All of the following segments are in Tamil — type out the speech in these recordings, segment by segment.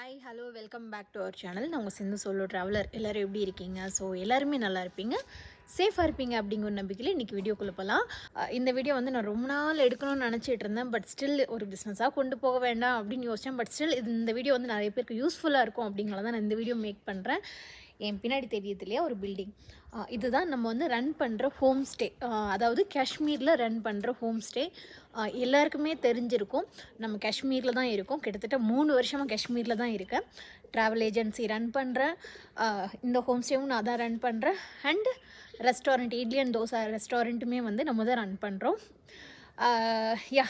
Hi hello welcome back to our channel. நான் உங்கள் சிந்து சோலோ ட்ராவலர். எல்லோரும் எப்படி இருக்கீங்க? ஸோ எல்லாருமே நல்லா இருப்பீங்க, சேஃபாக இருப்பீங்க அப்படிங்கிற நம்பிக்கையில் இன்றைக்கி வீடியோக்குள்ளே போகலாம். இந்த வீடியோ வந்து நான் ரொம்ப நாள் எடுக்கணும்னு நினச்சிட்டு இருந்தேன். பட் ஸ்டில் ஒரு பிஸ்னஸாக கொண்டு போக வேண்டாம் அப்படின்னு யோசித்தேன். பட் ஸ்டில் இந்த வீடியோ வந்து நிறைய பேருக்கு யூஸ்ஃபுல்லாக இருக்கும் அப்படிங்கிறத நான் இந்த வீடியோ மேக் பண்ணுறேன். என் பின்னாடி தெரியுது இல்லையா ஒரு பில்டிங், இதுதான் நம்ம வந்து ரன் பண்ணுற ஹோம் ஸ்டே. அதாவது காஷ்மீரில் ரன் பண்ணுற ஹோம் ஸ்டே. எல்லாருக்குமே தெரிஞ்சிருக்கும், நம்ம காஷ்மீரில் தான் இருக்கோம். கிட்டத்தட்ட 3 வருஷமாக காஷ்மீரில் தான் இருக்கேன். ட்ராவல் ஏஜென்சி ரன் பண்ணுறேன். இந்த ஹோம் ஸ்டேவும் நான் தான் ரன் பண்ணுறேன். And restaurant, idli and dosa ரெஸ்டாரண்ட்டுமே வந்து நம்ம தான் ரன் பண்ணுறோம். யா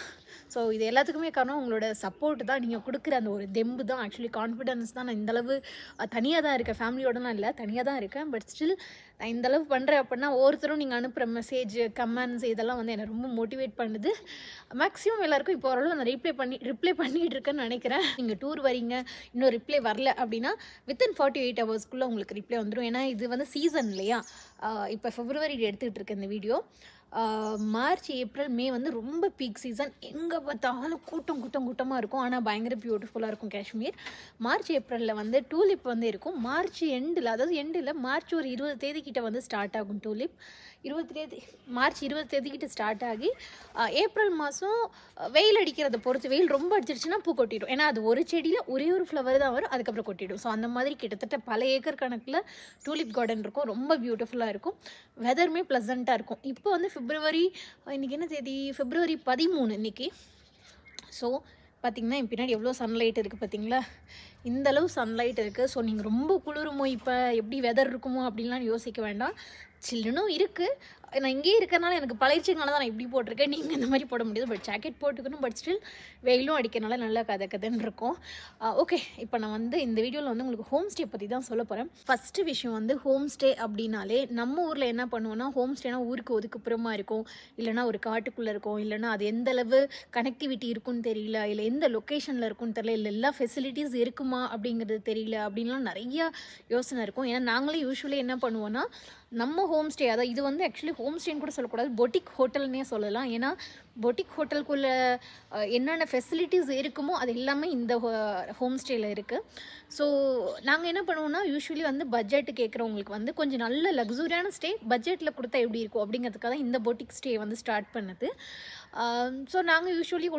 ஸோ இது எல்லாத்துக்குமே காரணம் உங்களோட சப்போர்ட் தான். நீங்கள் கொடுக்குற அந்த ஒரு தெம்பு தான், ஆக்சுவலி கான்ஃபிடென்ஸ் தான். நான் இந்தளவு தனியாக தான் இருக்கேன், ஃபேமிலியோடலாம் இல்லை, தனியாக தான் இருக்கேன். பட் ஸ்டில் நான் இந்தளவு பண்ணுறேன் அப்படின்னா ஒவ்வொருத்தரும் நீங்கள் அனுப்புகிற மெசேஜ், கமெண்ட்ஸ் இதெல்லாம் வந்து என்னை ரொம்ப மோட்டிவேட் பண்ணுது. மேக்ஸிமம் எல்லாருக்கும் இப்போ ஓரளவு நான் ரிப்ளை பண்ணிகிட்டு இருக்கேன்னு நினைக்கிறேன். நீங்கள் டூர் வரீங்க, இன்னும் ரிப்ளை வரல அப்படின்னா வித்தின் 48 ஹவர்ஸ்க்குள்ளே உங்களுக்கு ரிப்ளை வந்துடும். ஏன்னா இது வந்து சீசன் இல்லையா. இப்போ February எடுத்துக்கிட்டு இருக்கேன் இந்த வீடியோ. மார்ச், ஏப்ரல், மே வந்து ரொம்ப பீக் சீசன். எங்கே பார்த்தாலும் கூட்டமாக இருக்கும். ஆனால் பயங்கர பியூட்டிஃபுல்லாக இருக்கும் காஷ்மீர். மார்ச், ஏப்ரலில் வந்து டூலிப் வந்து இருக்கும். மார்ச் எண்டில், அதாவது மார்ச் ஒரு 20 தேதிக்கிட்ட வந்து ஸ்டார்ட் ஆகும் டூலிப். மார்ச் 20 தேதிக்கிட்ட ஸ்டார்ட் ஆகி ஏப்ரல் மாதம் வெயில் அடிக்கிறத பொறுத்து, வெயில் ரொம்ப அடிச்சிருச்சுன்னா பூ கொட்டிடும். ஏன்னா அது ஒரு செடியில் ஒரே ஒரு ஃப்ளவர் தான் வரும், அதுக்கப்புறம் கொட்டிடும். ஸோ அந்த மாதிரி கிட்டத்தட்ட பல ஏக்கர் கணக்கில் டூலிப் கார்டன் இருக்கும். ரொம்ப பியூட்டிஃபுல்லாக இருக்கும். வெதருமே ப்ளசண்ட்டாக இருக்கும். இப்போ வந்து இன்றைக்கி என்ன தேதி? February 13 இன்றைக்கி. ஸோ பார்த்திங்கன்னா என் பின்னாடி எவ்வளோ சன்லைட் இருக்குது பார்த்திங்களா? இந்தளவு சன்லைட் இருக்குது. ஸோ நீங்கள் ரொம்ப குளிருமோ, இப்போ எப்படி வெதர் இருக்குமோ அப்படின்லாம் யோசிக்க வேண்டாம். சில்லுனும் இருக்குது. நான் இங்கேயே இருக்கிறனால எனக்கு பழகிச்சனால தான் நான் இப்படி போட்டிருக்கேன். நீங்கள் இந்த மாதிரி போட முடியாது. பட் ஜாக்கெட் போட்டுக்கணும். பட் ஸ்டில் வெயிலும் அடிக்கிறனால நல்லா கதன்னு இருக்கும். ஓகே, இப்போ நான் வந்து இந்த வீடியோவில் வந்து உங்களுக்கு ஹோம் ஸ்டே பற்றி தான் சொல்ல போகிறேன். ஃபஸ்ட்டு விஷயம் வந்து ஹோம் ஸ்டே அப்படின்னாலே நம்ம ஊரில் என்ன பண்ணுவோன்னா, ஹோம் ஸ்டேனா ஊருக்கு ஒதுக்குப்புறமா இருக்கும், இல்லைனா ஒரு காட்டுக்குள்ளே இருக்கும், இல்லைனா அது எந்தளவு கனெக்டிவிட்டி இருக்குன்னு தெரியல, இல்லை எந்த லொக்கேஷனில் இருக்குன்னு தெரியல, இல்லை எல்லா ஃபெசிலிட்டிஸ் இருக்குமா அப்படிங்கிறது தெரியல அப்படின்லாம் நிறையா யோசனை இருக்கும். ஏன்னா நாங்களே யூஸ்வலி என்ன பண்ணுவோன்னா, நம்ம ஹோம் ஸ்டே, அதாவது இது வந்து ஆக்சுவலி ஹோம் ஸ்டேன்னு கூட சொல்லக்கூடாது, பொட்டிக் ஹோட்டல்னே சொல்லலாம். ஏன்னா பொட்டிக் ஹோட்டலுக்குள்ளே என்னென்ன ஃபெசிலிட்டிஸ் இருக்குமோ அது எல்லாமே இந்த ஹோம் ஸ்டேயில் இருக்குது. ஸோ நாங்கள் என்ன பண்ணுவோம்னா, யூஸ்வலி வந்து பட்ஜெட்டு கேட்குறவங்களுக்கு வந்து கொஞ்சம் நல்ல லக்ஸூரியான ஸ்டே பட்ஜெட்டில் கொடுத்தா எப்படி இருக்கும் அப்படிங்கிறதுக்காக தான் இந்த பொட்டிக் ஸ்டே வந்து ஸ்டார்ட் பண்ணுது. ஸோ நாங்கள் யூஸ்வலி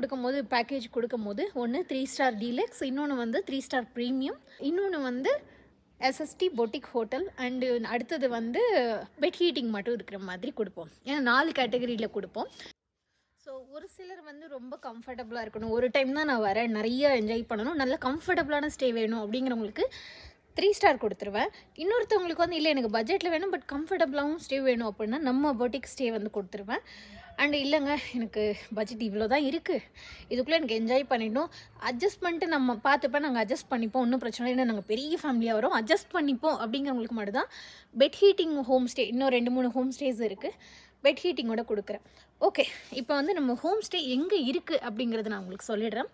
பேக்கேஜ் கொடுக்கும்போது ஒன்று 3 ஸ்டார் டீலக்ஸ், இன்னொன்று வந்து 3 ஸ்டார் ப்ரீமியம், இன்னொன்று வந்து SST பொட்டிக் ஹோட்டல், அண்டு அடுத்தது வந்து பெட் ஹீட்டிங் மட்டும் இருக்கிற மாதிரி கொடுப்போம். ஏன்னா 4 கேட்டகரியில் கொடுப்போம். ஸோ ஒரு சிலர் வந்து ரொம்ப கம்ஃபர்டபுளாக இருக்கணும், ஒரு டைம் தான் நான் வரேன், நிறைய என்ஜாய் பண்ணணும், நல்ல கம்ஃபர்டபுளான ஸ்டே வேணும் அப்படிங்கிறவங்களுக்கு 3 ஸ்டார் கொடுத்துருவேன். இன்னொருத்தவங்களுக்கு வந்து இல்லை எனக்கு பட்ஜெட்டில் வேணும் பட் கம்ஃபர்டபுளாகவும் ஸ்டே வேணும் அப்படின்னா நம்ம பொட்டிக் ஸ்டே வந்து கொடுத்துருவேன். அண்டு இல்லைங்க எனக்கு பட்ஜெட் இவ்வளோ தான் இருக்குது, இதுக்குள்ளே எனக்கு என்ஜாய் பண்ணிடணும், அட்ஜஸ்ட் பண்ணிட்டு நம்ம பார்த்துப்பேன், நாங்கள் அட்ஜஸ்ட் பண்ணிப்போம், ஒன்றும் பிரச்சனை இல்லை, நாங்கள் பெரிய ஃபேமிலியாக வரோம், அட்ஜஸ்ட் பண்ணிப்போம் அப்படிங்கிறவங்களுக்கு மட்டும் தான் பெட் ஹீட்டிங் ஹோம் ஸ்டே, இன்னும் 2-3 ஹோம் ஸ்டேஸ் இருக்குது, பெட் ஹீட்டிங்கோட கொடுக்குறேன். ஓகே, இப்போ வந்து நம்ம ஹோம் ஸ்டே எங்கே இருக்குது அப்படிங்கிறத நான் உங்களுக்கு சொல்லிடுறேன்.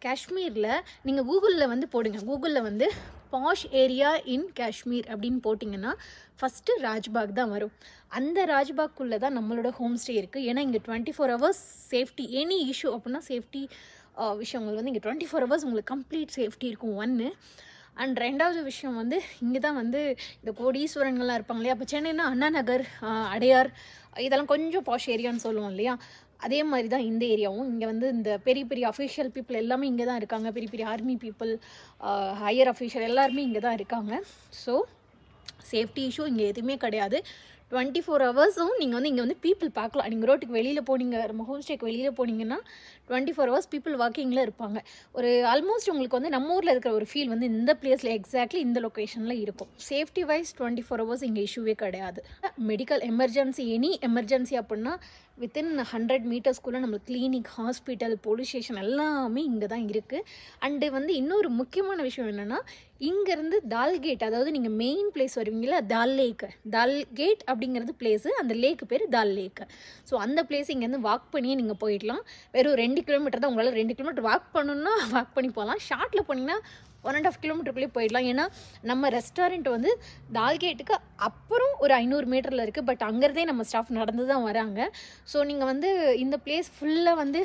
காஷ்மீரில் நீங்கள் கூகுளில் வந்து போடுங்க, கூகுளில் வந்து பாஷ் ஏரியா இன் காஷ்மீர் அப்படின்னு போட்டிங்கன்னா ஃபஸ்ட்டு ராஜ்பாக் தான் வரும். அந்த ராஜ்பாக்குள்ளே தான் நம்மளோட ஹோம் ஸ்டே இருக்குது. ஏன்னா இங்கே 24 ஹவர்ஸ் சேஃப்டி, எனி இஷ்யூ அப்படின்னா சேஃப்டி விஷயங்கள் வந்து இங்கே 24 ஹவர்ஸ் உங்களுக்கு கம்ப்ளீட் சேஃப்டி இருக்கும். ஒன்று. அண்ட் ரெண்டாவது விஷயம் வந்து இங்கே தான் வந்து இந்த கோடீஸ்வரன்கள்லாம் இருப்பாங்க இல்லையா. அப்போ சென்னைன்னா அண்ணா நகர், அடையார், இதெல்லாம் கொஞ்சம் பாஷ் ஏரியான்னு சொல்லுவோம் இல்லையா. அதே மாதிரி தான் இந்த ஏரியாவும். இங்கே வந்து இந்த பெரிய அஃபிஷியல் பீப்புள் எல்லாமே இங்கே தான் இருக்காங்க. பெரிய ஆர்மி பீப்புள், ஹையர் அஃபிஷியல் எல்லாருமே இங்கே தான் இருக்காங்க. ஸோ சேஃப்டி இஷ்யூ இங்கே எதுவுமே கிடையாது. 24 ஹவர்ஸும் நீங்கள் வந்து இங்கே வந்து பீப்புள் பார்க்கலாம். நீங்கள் ரோட்டுக்கு வெளியில் போனீங்க, நம்ம ஹோம் ஸ்டேக்கு வெளியில் போனீங்கன்னா 24 ஹவர்ஸ் பீப்புள் வாக்கிங்கில் இருப்பாங்க. ஒரு ஆல்மோஸ்ட் உங்களுக்கு வந்து நம்ம ஊரில் இருக்கிற ஒரு ஃபீல் வந்து இந்த பிளேஸில் எக்ஸாக்ட்லி இந்த லொக்கேஷனில் இருக்கும். சேஃப்டி வைஸ் 24 ஹவர்ஸ் இங்கே இஷ்யூவே கிடையாது. மெடிக்கல் எமர்ஜென்சி, எனி எமர்ஜென்சி அப்படின்னா வித்தின் 100 மீட்டர்ஸ்குள்ளே நம்மளுக்கு கிளினிக், ஹாஸ்பிட்டல், போலீஸ் ஸ்டேஷன் எல்லாமே இங்கே தான் இருக்குது. அண்டு வந்து இன்னொரு முக்கியமான விஷயம் என்னென்னா, இங்கேருந்து தால் கேட், அதாவது நீங்கள் மெயின் பிளேஸ் வருவீங்களா, தால் கேட் அப்படிங்கிறது பிளேஸு, அந்த லேக்கு பேர் தால் லேக்கு. ஸோ அந்த பிளேஸ் இங்கேருந்து வாக் பண்ணியே நீங்கள் போயிடலாம். வெறும் 2 கிலோமீட்டர் தான். உங்களால் 2 கிலோமீட்டர் வாக் பண்ணணுன்னா வாக் பண்ணி போகலாம். ஷார்ட்டில் போனீங்கன்னா 1.5 கிலோமீட்டருக்குள்ளேயே போயிடலாம். ஏன்னா நம்ம ரெஸ்டாரண்ட் வந்து டால்கேட்டுக்கு அப்புறம் ஒரு 500 மீட்டரில் இருக்குது. பட் அங்கேருந்தே நம்ம ஸ்டாஃப் நடந்து தான் வராங்க. ஸோ நீங்கள் வந்து இந்த பிளேஸ் ஃபுல்லாக வந்து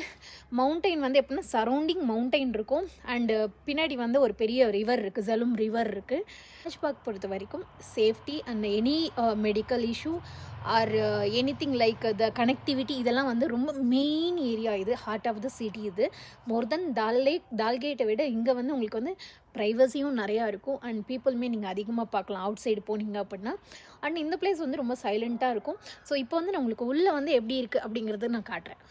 மவுண்டெயின் வந்து எப்படின்னா சரௌண்டிங் மவுண்டெயின் இருக்கும். அண்டு பின்னாடி வந்து ஒரு பெரிய ரிவர் இருக்குது, ஜலும் ரிவர் இருக்குது. ராஜ் பார்க் பொறுத்த வரைக்கும் safety and any medical issue or anything like the connectivity இதெல்லாம் வந்து ரொம்ப மெயின் ஏரியா. இது ஹார்ட் ஆஃப் த சிட்டி. இது மோர் தென் டால்கேட்டை விட இங்கே வந்து உங்களுக்கு வந்து ப்ரைவசியும் நிறையா இருக்கும். அண்ட் பீப்புளுமே நீங்கள் அதிகமாக பார்க்கலாம் அவுட் சைடு போனீங்க அப்படின்னா. அண்ட் இந்த பிளேஸ் வந்து ரொம்ப சைலண்ட்டாக இருக்கும். ஸோ இப்போ வந்து நான் உங்களுக்கு உள்ளே வந்து எப்படி இருக்குது அப்படிங்கிறத நான் காட்டுறேன்.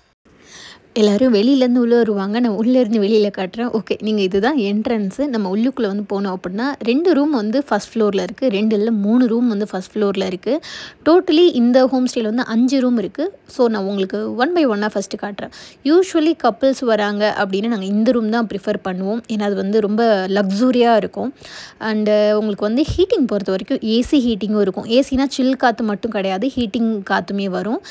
எல்லோரும் வெளியிலேருந்து உள்ளே வருவாங்க, நான் உள்ளேருந்து வெளியில் காட்டுறேன். ஓகே, நீங்கள் இதுதான் என்ட்ரன்ஸு. நம்ம உள்ளுக்குள்ளே வந்து போனோம் அப்படின்னா 2 ரூம் வந்து ஃபஸ்ட் ஃப்ளோரில் இருக்குது, 2 இல்லை 3 ரூம் வந்து ஃபஸ்ட் ஃப்ளோரில் இருக்குது. டோட்டலி இந்த ஹோம் ஸ்டேயில் வந்து 5 ரூம் இருக்குது. ஸோ நான் உங்களுக்கு 1 by 1 ஃபஸ்ட்டு காட்டுறேன். யூஸ்வலி கப்புள்ஸ் வராங்க அப்படின்னு நாங்கள் இந்த ரூம் தான் ப்ரிஃபர் பண்ணுவோம். ஏன்னா அது வந்து ரொம்ப லக்ஸூரியாக இருக்கும். அண்டு உங்களுக்கு வந்து ஹீட்டிங் பொறுத்த வரைக்கும் ஏசி ஹீட்டிங்கும் இருக்கும். ஏசினா சில் காற்று மட்டும் கிடையாது, ஹீட்டிங் காற்றுமே வரும்.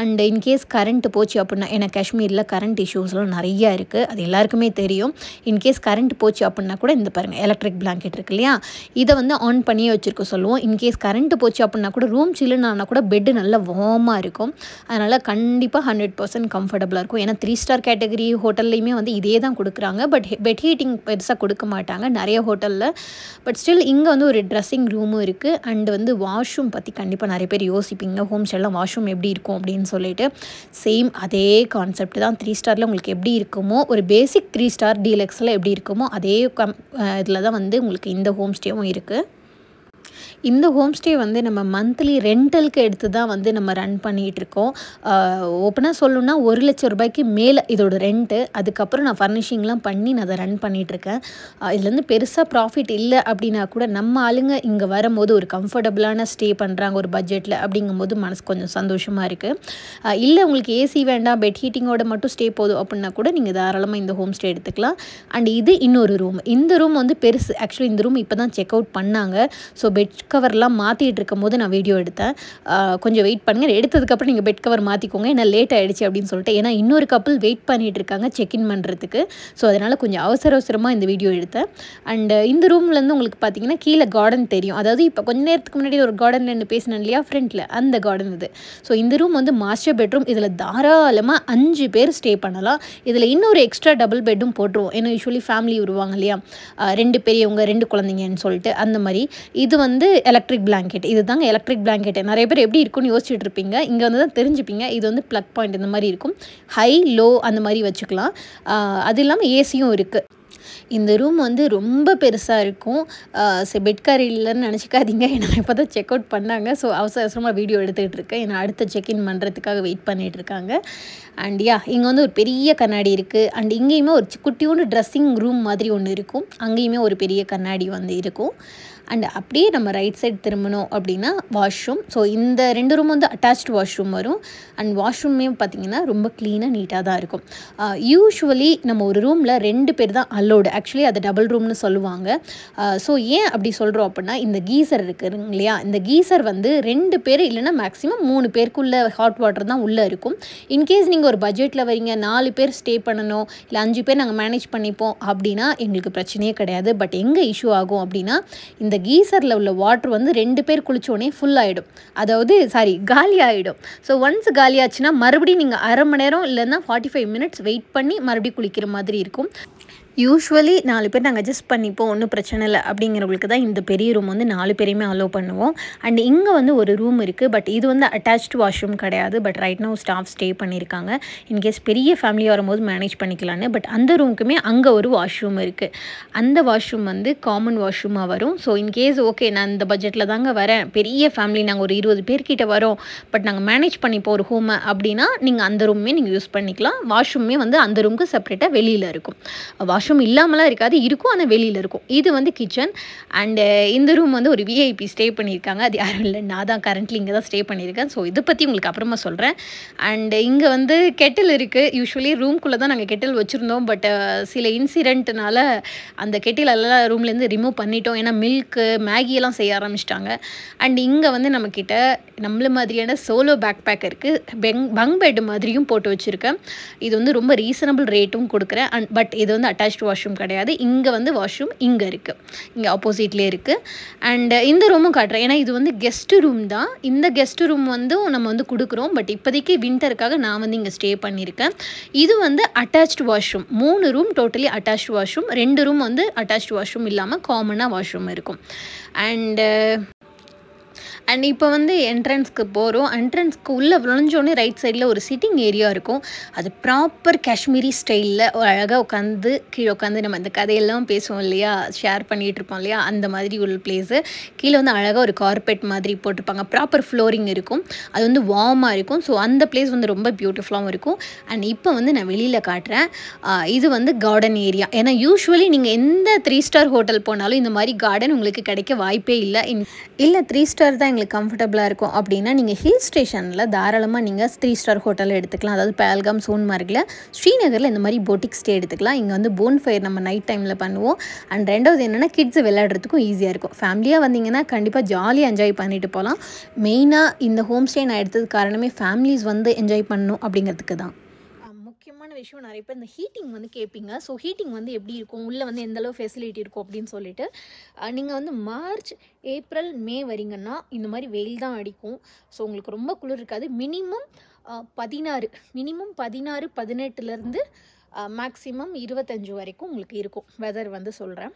அண்டு இன்கேஸ் கரண்ட்டு போச்சு அப்படின்னா, ஏன்னா காஷ்மீரில் கரண்ட் இஷ்யூஸ்லாம் நிறையா இருக்குது, அது எல்லாருக்குமே தெரியும். இன்கேஸ் கரண்ட் போச்சு அப்படின்னா கூட இந்த பாருங்கள் எலக்ட்ரிக் பிளாங்கெட் இருக்கு இல்லையா, இதை வந்து ஆன் பண்ணியே வச்சுருக்க சொல்லுவோம். இன்கேஸ் கரண்ட்டு போச்சு அப்படின்னா கூட ரூம் சில்லுன்னா கூட பெட்டு நல்லா வார்மாக இருக்கும். அதனால் கண்டிப்பாக 100% கம்ஃபர்டபுளாக இருக்கும். ஏன்னா 3 ஸ்டார் கேட்டகரி ஹோட்டல்லையுமே வந்து இதே தான் கொடுக்குறாங்க. பட் பெட் ஹீட்டிங் பெருசாக கொடுக்க மாட்டாங்க நிறைய ஹோட்டலில். பட் ஸ்டில் இங்கே வந்து ஒரு ட்ரெஸ்ஸிங் ரூமும் இருக்குது. அண்டு வந்து வாஷ்ரூம் பற்றி கண்டிப்பாக நிறைய பேர் யோசிப்பீங்க, ஹோம் ஸ்டேலாம் வாஷ்ரூம் எப்படி இருக்கும் அப்படின்னு சொல்லிட்டு. சேம் அதே கான்செப்ட் தான். 3 ஸ்டாரில் உங்களுக்கு எப்படி இருக்குமோ, ஒரு பேசிக் 3 ஸ்டார் டீலக்ஸில் எப்படி இருக்குமோ அதே இதில் தான் வந்து உங்களுக்கு இந்த ஹோம் ஸ்டேவும் இருக்குது. இந்த ஹோம் ஸ்டே வந்து நம்ம மந்த்லி ரெண்டலுக்கு எடுத்து தான் வந்து நம்ம ரன் பண்ணிகிட்ருக்கோம். ஓப்பனாக சொல்லணுன்னா 1 லட்சம் ரூபாய்க்கு மேலே இதோட ரெண்ட்டு. அதுக்கப்புறம் நான் ஃபர்னிஷிங்லாம் பண்ணி நான் அதை ரன் பண்ணிகிட்ருக்கேன். இதுலேருந்து பெருசாக ப்ராஃபிட் இல்லை அப்படின்னா கூட நம்ம ஆளுங்க இங்கே வரும்போது ஒரு கம்ஃபர்டபுளான ஸ்டே பண்ணுறாங்க ஒரு பட்ஜெட்டில் அப்படிங்கும்போது மனசு கொஞ்சம் சந்தோஷமாக இருக்குது. இல்லை உங்களுக்கு ஏசி வேண்டாம், பெட் ஹீட்டிங்கோட மட்டும் ஸ்டே போதும் அப்படின்னா கூட நீங்கள் தாராளமாக இந்த ஹோம் ஸ்டே எடுத்துக்கலாம். அண்ட் இது இன்னொரு ரூம். இந்த ரூம் வந்து பெருசு. ஆக்சுவலி இந்த ரூம் இப்போ தான் செக் அவுட் பண்ணாங்க. ஸோ பெட் கவர்லாம் மாற்றிட்டு இருக்கும் போது நான் வீடியோ எடுத்தேன். கொஞ்சம் வெயிட் பண்ணுங்கள், எடுத்ததுக்கப்புறம் நீங்கள் பெட் கவர் மாற்றிக்கோங்க, ஏன்னா லேட் ஆகிடுச்சு அப்படின்னு சொல்லிட்டு. ஏன்னா இன்னொரு கப்புள் வெயிட் பண்ணிகிட்டு இருக்காங்க செக்இன் பண்ணுறதுக்கு. ஸோ அதனால் கொஞ்சம் அவசரமாக இந்த வீடியோ எடுத்தேன். அண்டு இந்த ரூம்லேருந்து உங்களுக்கு பார்த்தீங்கன்னா கீழே கார்டன் தெரியும். அதாவது இப்போ கொஞ்ச நேரத்துக்கு முன்னாடி ஒரு கார்டனில் என்ன பேசினேன் இல்லையா ஃப்ரண்ட்டில், அந்த கார்டன் இது. ஸோ இந்த ரூம் வந்து மாஸ்டர் பெட்ரூம். இதில் தாராளமாக 5 பேர் ஸ்டே பண்ணலாம். இதில் இன்னொரு எக்ஸ்ட்ரா டபுள் பெட்டும் போட்டுருவோம். ஏன்னா யூஸ்வலி ஃபேமிலி வருவாங்க இல்லையா, 2 பெரியவங்க 2 குழந்தைங்கன்னு சொல்லிட்டு. அந்த மாதிரி இது வந்து எலக்ட்ரிக் பிளாங்கெட். இது தாங்க எலக்ட்ரிக் பிளாங்கெட். நிறைய பேர் எப்படி இருக்குன்னு யோசிச்சுட்டு இருப்பீங்க, இங்கே வந்து தான் தெரிஞ்சுப்பீங்க. இது வந்து ப்ளக் பாயிண்ட் இந்த மாதிரி இருக்கும், ஹை லோ அந்த மாதிரி வச்சுக்கலாம். அது இல்லாமல் ஏசியும் இருக்குது. இந்த ரூம் வந்து ரொம்ப பெருசாக இருக்கும். பெட் கார் இல்லைன்னு நினச்சிக்காதீங்க, ஏன்னா இப்போ தான் செக் அவுட் பண்ணாங்க. ஸோ அவசரமாக வீடியோ எடுத்துகிட்டு இருக்கேன். ஏன்னா அடுத்த செக்இன் பண்ணுறதுக்காக வெயிட் பண்ணிகிட்ருக்காங்க. அண்ட் இங்கே வந்து ஒரு பெரிய கண்ணாடி இருக்குது. அண்ட் இங்கேயுமே ஒரு குட்டியோண்டு ட்ரெஸ்ஸிங் ரூம் மாதிரி ஒன்று இருக்கும். அங்கேயுமே ஒரு பெரிய கண்ணாடி வந்து இருக்கும். அண்ட் அப்படியே நம்ம ரைட் சைடு திரும்பணும் அப்படின்னா வாஷ்ரூம். ஸோ இந்த 2 ரூம் வந்து அட்டாச்டு வாஷ்ரூம் வரும். அண்ட் வாஷ்ரூமே பார்த்திங்கன்னா ரொம்ப க்ளீனாக நீட்டாக தான் இருக்கும். யூஸ்வலி நம்ம ஒரு ரூமில் 2 பேர் தான் அலோடு. ஆக்சுவலி அது டபுள் ரூம்னு சொல்லுவாங்க. ஸோ ஏன் அப்படி சொல்கிறோம் அப்படின்னா, இந்த கீசர் இருக்குதுங்க இல்லையா, இந்த கீசர் வந்து 2 பேர் இல்லைன்னா மேக்ஸிமம் 3 பேருக்குள்ளே ஹாட் வாட்டர் தான் உள்ளே இருக்கும். இன்கேஸ் நீங்கள் ஒரு பட்ஜெட்டில் வரீங்க, 4 பேர் ஸ்டே பண்ணணும், இல்லை 5 பேர் நாங்கள் மேனேஜ் பண்ணிப்போம் அப்படின்னா எங்களுக்கு பிரச்சனையே கிடையாது. பட் எங்கே இஷ்யூ ஆகும் அப்படின்னா, இந்த கீசரில் உள்ள வாட்டர் வந்து 2 பேர் குளிச்சோடனே ஃபுல் ஆகிடும். அதாவது காலி ஆகிடும். ஸோ ஒன்ஸ் காலி ஆச்சுன்னா மறுபடியும் நீங்கள் அரை மணி நேரம் இல்லைன்னா 45 மினிட்ஸ் வெயிட் பண்ணி மறுபடியும் குளிக்கிற மாதிரி இருக்கும். யூஸ்வலி 4 பேர் நாங்கள் அட்ஜஸ்ட் பண்ணிப்போம், ஒன்றும் பிரச்சனை இல்லை அப்படிங்கிறவங்களுக்கு தான் இந்த பெரிய ரூம் வந்து 4 பேரையுமே அலோவ் பண்ணுவோம். அண்ட் இங்கே வந்து ஒரு ரூம் இருக்குது. பட் இது வந்து அட்டாச்டு வாஷ்ரூம் கிடையாது. But right now staff stay பண்ணியிருக்காங்க. இன்கேஸ் பெரிய ஃபேமிலி வரும்போது மேனேஜ் பண்ணிக்கலான்னு. பட் அந்த ரூமுக்குமே அங்கே ஒரு வாஷ்ரூம் இருக்குது. அந்த வாஷ்ரூம் வந்து காமன் வாஷ்ரூமாக வரும். ஸோ இன்கேஸ் ஓகே நான் இந்த பட்ஜெட்டில் தாங்க வரேன், பெரிய ஃபேமிலி, நாங்கள் ஒரு 20 பேர்கிட்ட வரோம், பட் நாங்கள் மேனேஜ் பண்ணிப்போம் ஒரு ஹோமை அப்படின்னா நீங்கள் அந்த ரூமே நீங்கள் யூஸ் பண்ணிக்கலாம். வாஷ்ரூமே வந்து அந்த ரூமுக்கு செப்பரேட்டாக வெளியில் இருக்கும். வாஷ்ரூம் இல்லாமலாம் இருக்காது, இருக்கும், ஆனால் வெளியில் இருக்கும். இது வந்து கிச்சன். அண்டு இந்த ரூம் வந்து ஒரு விஐபி ஸ்டே பண்ணியிருக்காங்க. அது யாரும் இல்லை, நான் தான் கரண்ட்லி இங்கே தான் ஸ்டே பண்ணியிருக்கேன். ஸோ இதை பற்றி உங்களுக்கு அப்புறமா சொல்கிறேன். அண்டு இங்கே வந்து கெட்டில் இருக்குது. யூஸ்வலி ரூம்குள்ளே தான் நாங்கள் கெட்டில் வச்சுருந்தோம். பட் சில இன்சிடென்ட்னால அந்த கெட்டிலெல்லாம் ரூம்லேருந்து ரிமூவ் பண்ணிட்டோம். ஏன்னா மில்க்கு மேகியெல்லாம் செய்ய ஆரம்பிச்சிட்டாங்க. அண்ட் இங்கே வந்து நம்மக்கிட்ட நம்மள மாதிரியான சோலோ பேக் பேக் இருக்குது. பங்க் பெட் மாதிரியும் போட்டு வச்சுருக்கேன். இது வந்து ரொம்ப ரீசனபிள் ரேட்டும் கொடுக்குறேன். பட் இது வந்து அட்டாச் அட்டாச்டு வாஷ்ரூம் கிடையாது. இங்கே வந்து வாஷ்ரூம் இங்கே இருக்குது, இங்கே ஆப்போசிட்லேயே இருக்குது. அண்ட் இந்த ரூமும் காட்டுறேன், ஏன்னா இது வந்து கெஸ்ட் ரூம் தான். இந்த கெஸ்ட் ரூம் வந்து நம்ம வந்து கொடுக்குறோம். பட் இப்போதைக்கு வின்டருக்காக நான் வந்து இங்கே ஸ்டே பண்ணியிருக்கேன். இது வந்து attached washroom. 3 room totally attached washroom. 2 room வந்து அட்டாச்டு வாஷ்ரூம் இல்லாமல் காமனாக வாஷ்ரூம் இருக்கும். அண்ட் இப்போ வந்து என்ட்ரன்ஸ்க்கு போகிறோம். என்ட்ரன்ஸ்க்கு உள்ளே நுழைஞ்சோடனே ரைட் சைடில் ஒரு சிட்டிங் ஏரியா இருக்கும். அது ப்ராப்பர் காஷ்மீரி ஸ்டைலில் அழகாக உட்காந்து கீழே உட்காந்து நம்ம இந்த கதையெல்லாம் பேசுவோம் இல்லையா, ஷேர் பண்ணிகிட்டு இருப்போம் இல்லையா, அந்த மாதிரி ஒரு பிளேஸு. கீழே வந்து அழகாக ஒரு கார்பெட் மாதிரி போட்டிருப்பாங்க. ப்ராப்பர் ஃப்ளோரிங் இருக்கும். அது வந்து வார்மாக இருக்கும். ஸோ அந்த பிளேஸ் வந்து ரொம்ப பியூட்டிஃபுல்லாகவும் இருக்கும். அண்ட் இப்போ வந்து நான் வெளியில் காட்டுறேன். இது வந்து கார்டன் ஏரியா. ஏன்னா யூஸ்வலி நீங்கள் எந்த 3 ஸ்டார் ஹோட்டல் போனாலும் இந்த மாதிரி கார்டன் உங்களுக்கு கிடைக்க வாய்ப்பே இல்லை. 3 ஸ்டார் தான் எங்களுக்கு கம்ஃபர்டபுளாக இருக்கும் அப்படின்னா நீங்கள் ஹில் ஸ்டேஷனில் தாராளமாக நீங்கள் 3 ஸ்டார் ஹோட்டல் எடுத்துக்கலாம். அதாவது பஹல்காம், சோன்மார்கில், ஸ்ரீநகரில் இந்த மாதிரி போட்டிக் ஸ்டே எடுத்துக்கலாம். இங்கே வந்து போன் ஃபயர் நம்ம நைட் டைமில் பண்ணுவோம். அண்ட் ரெண்டாவது என்னென்னா கிட்ஸ் விளையாடுறதுக்கும் ஈஸியாக இருக்கும். ஃபேமிலியாக வந்தீங்கன்னா கண்டிப்பாக ஜாலியாக என்ஜாய் பண்ணிட்டு போகலாம். மெயினாக இந்த ஹோம் ஸ்டே நான் எடுத்தது காரணமே ஃபேமிலிஸ் வந்து என்ஜாய் பண்ணணும் அப்படிங்கிறதுக்கு தான். முக்கியமான விஷயம், நிறைய பேர் இந்த ஹீட்டிங் வந்து கேட்பீங்க. ஸோ ஹீட்டிங் வந்து எப்படி இருக்கும், உள்ளே வந்து எந்தளவு ஃபெசிலிட்டி இருக்கும் அப்படின்னு சொல்லிட்டு, நீங்கள் வந்து மார்ச், ஏப்ரல், மே வரீங்கன்னா இந்த மாதிரி வெயில் தான் அடிக்கும். ஸோ உங்களுக்கு ரொம்ப குளிர் இருக்காது. மினிமம் 16, 18லேருந்து மேக்ஸிமம் 25 வரைக்கும் உங்களுக்கு இருக்கும் வெதர் வந்து சொல்கிறேன்.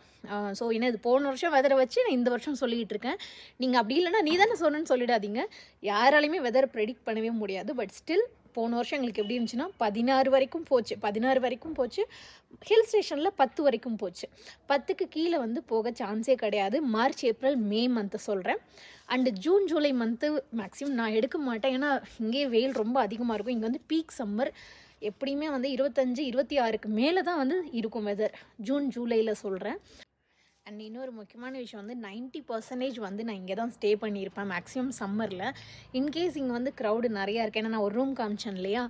ஸோ ஏன்னா இது போன வருஷம் வெதரை வச்சு நான் இந்த வருஷம் சொல்லிகிட்டு இருக்கேன். நீங்கள் அப்படி இல்லைன்னா நீ தானே சொன்னேன்னு சொல்லிடாதீங்க. யாராலையுமே வெதரை ப்ரெடிக்ட் பண்ணவே முடியாது. பட் ஸ்டில் போன வருஷம் எங்களுக்கு எப்படி இருந்துச்சுன்னா 16 வரைக்கும் போச்சு. ஹில் ஸ்டேஷனில் 10 வரைக்கும் போச்சு. 10க்கு கீழே வந்து போக சான்ஸே கிடையாது. மார்ச், ஏப்ரல், மே மந்த்து சொல்கிறேன். And June, July month maximum நான் எடுக்க மாட்டேன். ஏன்னா இங்கே வெயில் ரொம்ப அதிகமாக இருக்கும். இங்கே வந்து பீக் சம்மர் எப்படியுமே வந்து 25, 26க்கு மேலே தான் வந்து இருக்கும் வெதர். ஜூன், ஜூலையில் சொல்கிறேன். அண்ட் இன்னொரு முக்கியமான விஷயம் வந்து 90% வந்து நான் இங்கே தான் ஸ்டே பண்ணியிருப்பேன் மேக்ஸிமம் சம்மரில். இன்கேஸ் இங்கே வந்து க்ரௌடு நிறையா இருக்குது. ஏன்னா நான் ஒரு ரூம் காமிச்சேன் இல்லையா,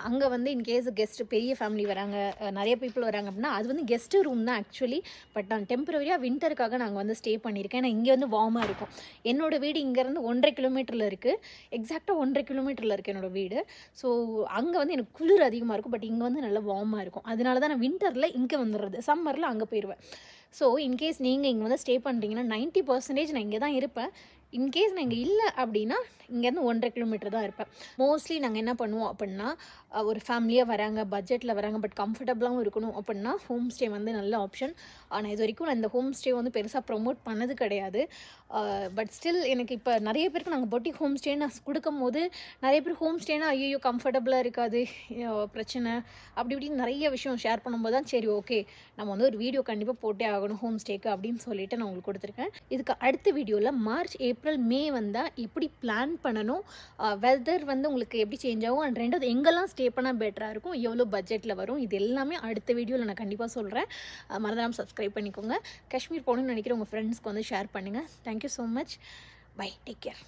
அங்கே வந்து இன்கேஸ் கெஸ்ட்டு பெரிய ஃபேமிலி வராங்க, நிறைய பீப்புள் வராங்க அப்படின்னா அது வந்து கெஸ்ட்டு ரூம் தான் ஆக்சுவலி. பட் நான் டெம்பரரியாக வின்டருக்காக நாங்கள் வந்து ஸ்டே பண்ணியிருக்கேன். ஏன்னா இங்கே வந்து வார்மாக இருக்கும். என்னோடய வீடு இங்கேருந்து 1.5 கிலோமீட்டரில் இருக்குது. எக்ஸாக்டாக 1.5 கிலோமீட்டரில் இருக்குது என்னோடய வீடு. ஸோ அங்கே வந்து எனக்கு குளிர் அதிகமாக இருக்கும். பட் இங்கே வந்து நல்லா வார்மாக இருக்கும். அதனால தான் நான் வின்டரில் இங்கே வந்துடுறது, சம்மரில் அங்கே போயிடுவேன். ஸோ இன்கேஸ் நீங்கள் இங்கே வந்து ஸ்டே பண்ணுறீங்கன்னா 90% நான் இங்கே தான் இருப்பேன். இன்கேஸ் நான் இங்கே இல்லை அப்படின்னா இங்கேருந்து 1.5 கிலோமீட்டர் தான் இருப்பேன். மோஸ்ட்லி நாங்கள் என்ன பண்ணுவோம் அப்படின்னா, ஒரு ஃபேமிலியாக வராங்க, பட்ஜெட்டில் வராங்க, பட் கம்ஃபர்டபுளாகவும் இருக்கணும் அப்படின்னா ஹோம் ஸ்டே வந்து நல்ல ஆப்ஷன். ஆனால் இது வரைக்கும் நான் இந்த ஹோம் ஸ்டே வந்து பெருசாக ப்ரொமோட் பண்ணது கிடையாது. பட் ஸ்டில் எனக்கு இப்போ நிறைய பேருக்கு நாங்கள் பொட்டிக் ஹோம் ஸ்டேன்னு கொடுக்கும் போது நிறைய பேர் ஹோம் ஸ்டேனா ஐயோ கம்ஃபர்டபுளாக இருக்காது, பிரச்சனை அப்படி இப்படின்னு நிறைய விஷயம் ஷேர் பண்ணும்போது தான் சரி ஓகே நம்ம வந்து ஒரு வீடியோ கண்டிப்பாக போட்டே ஆகணும் ஹோம் ஸ்டேக்கு அப்படின்னு சொல்லிட்டு நான் உங்களுக்கு கொடுத்துருக்கேன். இதுக்கு அடுத்த வீடியோவில் மார்ச், ஏப்ரல், மே வந்தால் எப்படி பிளான் பண்ணணும், வெதர் வந்து உங்களுக்கு எப்படி சேஞ்ச் ஆகும், அண்ட் ரெண்டாவது எங்கெல்லாம் ஸ்டே பண்ணால் பெட்டராக இருக்கும், எவ்வளோ பட்ஜெட்டில் வரும், இது எல்லாமே அடுத்த வீடியோவில் நான் கண்டிப்பாக சொல்கிறேன். மறந்துடாமல் சப்ஸ்கிரைப் பண்ணிக்கோங்க. காஷ்மீர் போகணுன்னு நினைக்கிற உங்கள் ஃப்ரெண்ட்ஸ்க்கு வந்து ஷேர் பண்ணுங்கள். Thank you so much. Bye, take care.